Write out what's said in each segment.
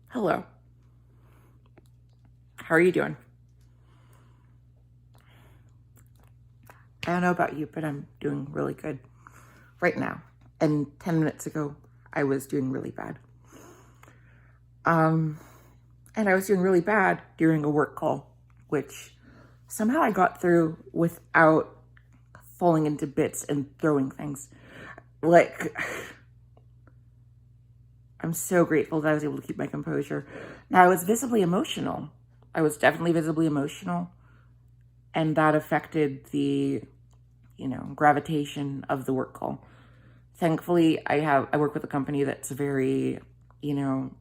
Hello. How are you doing? I don't know about you, but I'm doing really good right now. And 10 minutes ago, I was doing really bad. And I was doing really bad during a work call, which somehow I got through without falling into bits and throwing things. Like, I'm so grateful that I was able to keep my composure. Now, I was visibly emotional. I was definitely visibly emotional. And that affected the gravitation of the work call. Thankfully, I work with a company that's very,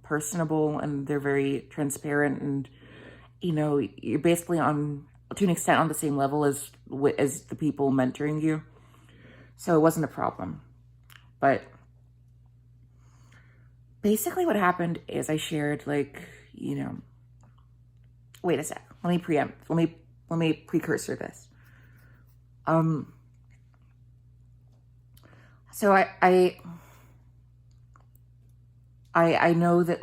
personable, and they're very transparent, and you're basically to an extent on the same level as the people mentoring you. So it wasn't a problem. But basically what happened is I shared wait a sec. Let me preempt. Let me precursor this. So I know that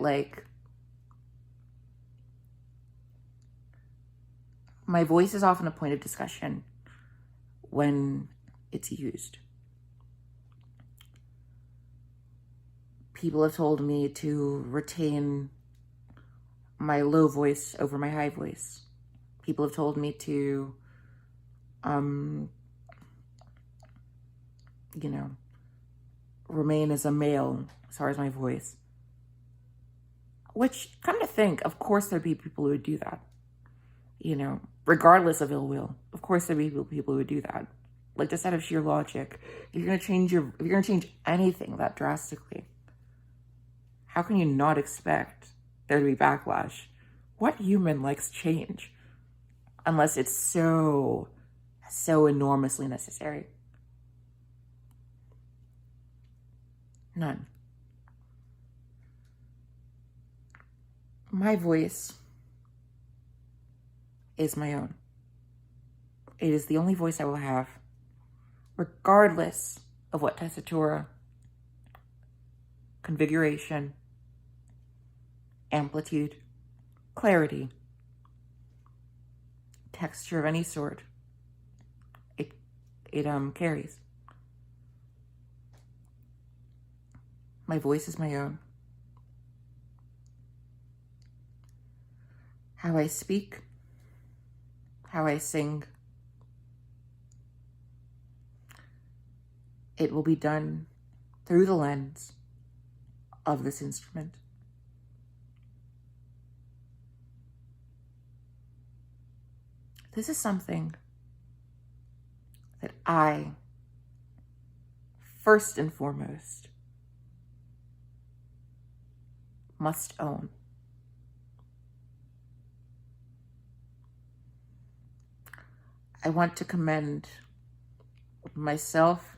my voice is often a point of discussion when it's used. People have told me to retain my low voice over my high voice. People have told me to, remain as a male as far as my voice. Which, come to think, of course there'd be people who would do that. Regardless of ill will. Of course there'd be people who would do that. Like, just out of sheer logic. If you're gonna change anything that drastically, how can you not expect there to be backlash? What human likes change? Unless it's so enormously necessary. None. My voice is my own. It is the only voice I will have, regardless of what tessitura, configuration, amplitude, clarity, texture of any sort it carries. My voice is my own. How I speak, how I sing, it will be done through the lens of this instrument. This is something that I, first and foremost, must own. I want to commend myself,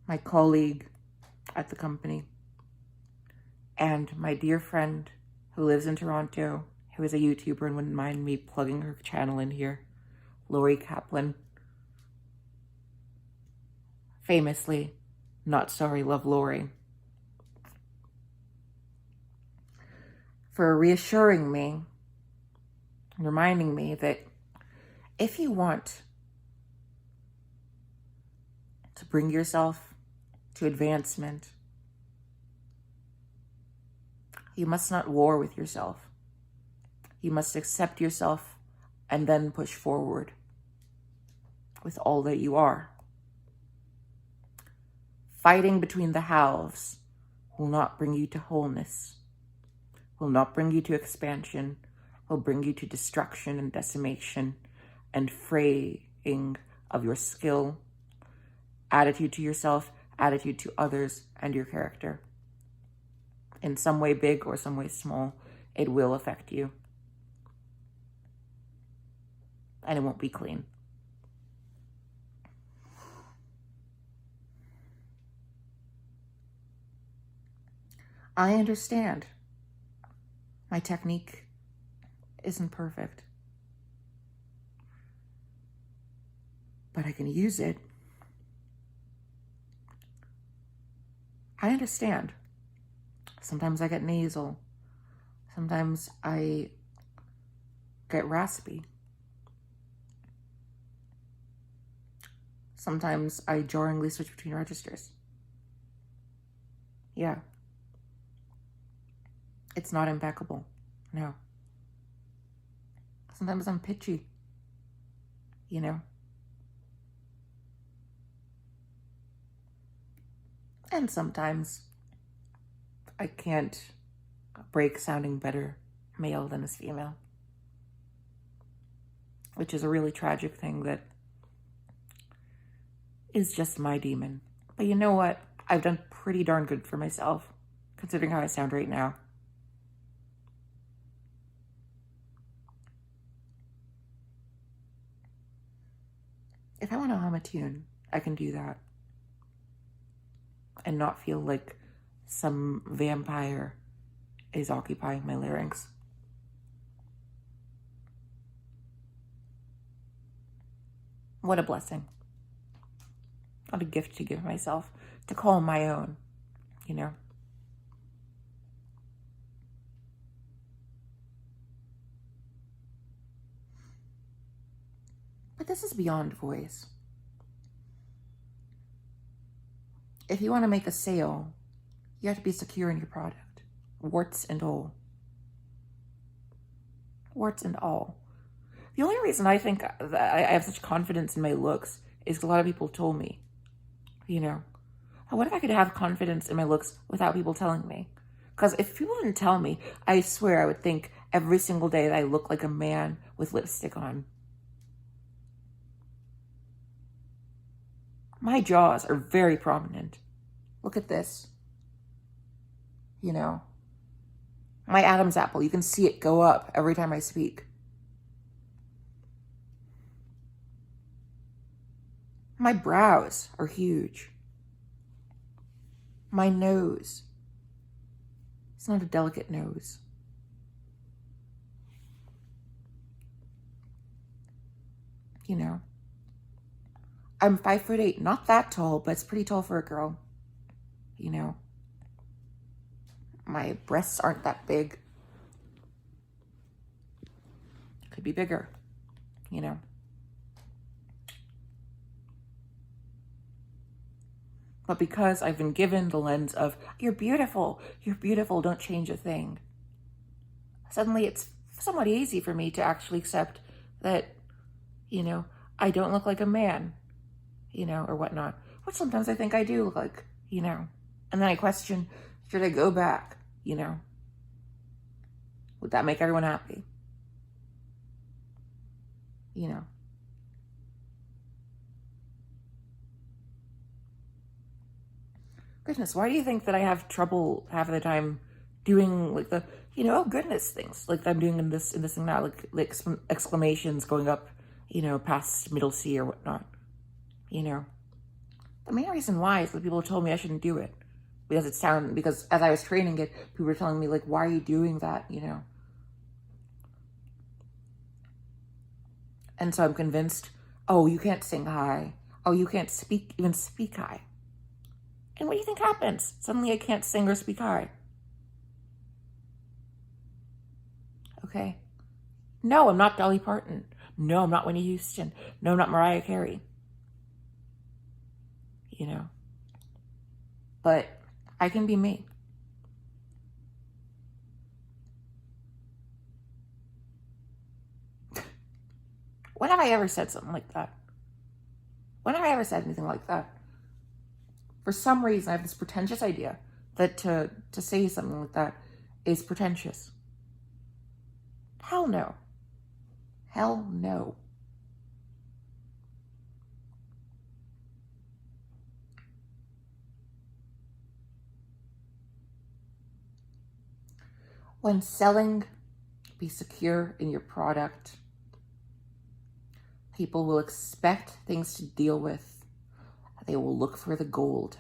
my colleague at the company, and my dear friend who lives in Toronto, who is a YouTuber and wouldn't mind me plugging her channel in here, Lori Kaplan. Famously, Not Sorry, Love Lori. For reassuring me, and reminding me that if you want to bring yourself to advancement, you must not war with yourself. You must accept yourself and then push forward with all that you are. Fighting between the halves will not bring you to wholeness, will not bring you to expansion, will bring you to destruction and decimation and fraying of your skill, attitude to yourself, attitude to others, and your character. In some way big or some way small, it will affect you. And it won't be clean. I understand. My technique isn't perfect. But I can use it. I understand. Sometimes I get nasal. Sometimes I get raspy. Sometimes I jarringly switch between registers. Yeah. It's not impeccable. No. Sometimes I'm pitchy. You know? And sometimes I can't break sounding better male than as female. Which is a really tragic thing that is just my demon. But you know what? I've done pretty darn good for myself, considering how I sound right now. If I want to hum a tune, I can do that. And not feel like some vampire is occupying my larynx. What a blessing. What a gift to give myself, to call my own, you know. But this is beyond voice. If you want to make a sale, you have to be secure in your product, warts and all. Warts and all. The only reason I think that I have such confidence in my looks is because a lot of people told me, you know, what if I could have confidence in my looks without people telling me? Because if people didn't tell me, I swear I would think every single day that I look like a man with lipstick on. My jaws are very prominent. Look at this. You know, my Adam's apple, you can see it go up every time I speak. My brows are huge. My nose. It's not a delicate nose. You know, I'm 5'8", not that tall, but it's pretty tall for a girl. You know, my breasts aren't that big. Could be bigger, you know. But because I've been given the lens of, you're beautiful, don't change a thing, suddenly it's somewhat easy for me to actually accept that, you know, I don't look like a man, you know, or whatnot, which sometimes I think I do look like, you know. And then I question, should I go back, you know? Would that make everyone happy? You know. Goodness, why do you think that I have trouble half of the time doing like the, you know, oh goodness things like I'm doing in this and that, like exclamations going up, you know, past middle C or whatnot, you know? The main reason why is that people told me I shouldn't do it because because as I was training it, people were telling me like, why are you doing that, you know? And so I'm convinced, oh, you can't sing high. Oh, you can't even speak high. And what do you think happens? Suddenly I can't sing or speak high. Okay. No, I'm not Dolly Parton. No, I'm not Whitney Houston. No, I'm not Mariah Carey. You know. But I can be me. When have I ever said something like that? When have I ever said anything like that? For some reason, I have this pretentious idea that to say something like that is pretentious. Hell no. Hell no. When selling, be secure in your product. People will expect things to deal with. They will look for the gold.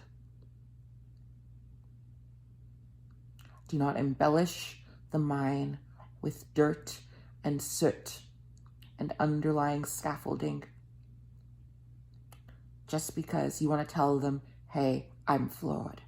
Do not embellish the mine with dirt and soot and underlying scaffolding just because you want to tell them, hey, I'm flawed.